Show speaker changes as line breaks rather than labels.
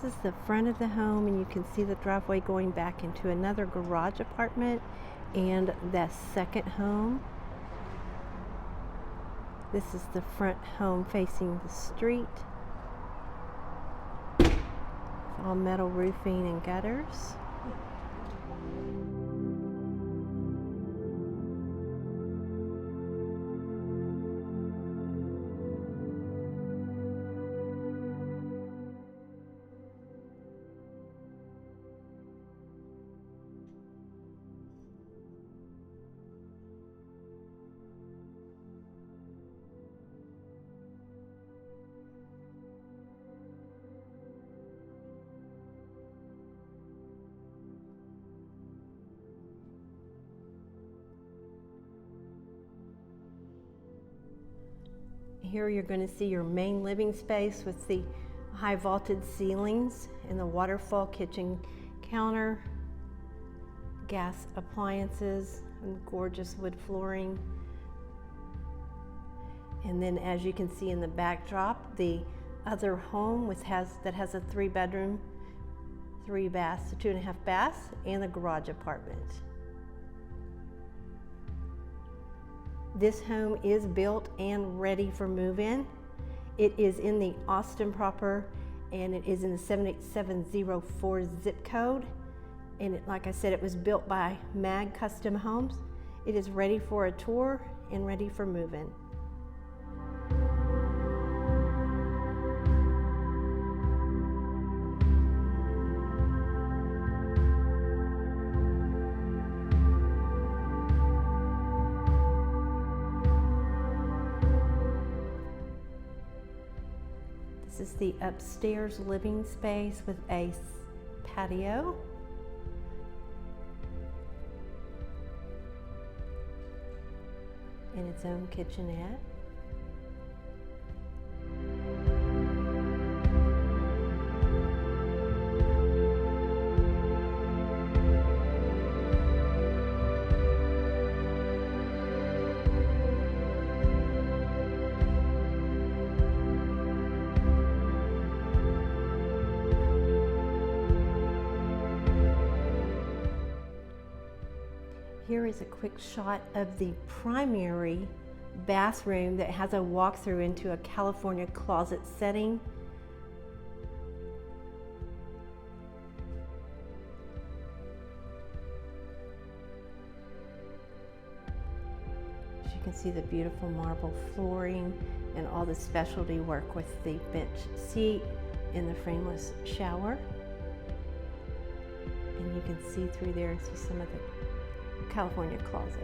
This is the front of the home, and you can see the driveway going back into another garage apartment and the second home. This is the front home facing the street. It's all metal roofing and gutters. Here you're going to see your main living space with the high vaulted ceilings and the waterfall kitchen counter, gas appliances, and gorgeous wood flooring. And then, as you can see in the backdrop, the other home that has a 3-bedroom, 3 baths, 2.5 baths, and a garage apartment. This home is built and ready for move-in. It is in the Austin proper, and it is in the 78704 zip code. And like I said, it was built by Mag Custom Homes. It is ready for a tour and ready for move-in. This is the upstairs living space with a patio. And its own kitchenette. Here is a quick shot of the primary bathroom that has a walkthrough into a California closet setting. As you can see, the beautiful marble flooring and all the specialty work with the bench seat and the frameless shower. And you can see through there and see some of the California closet.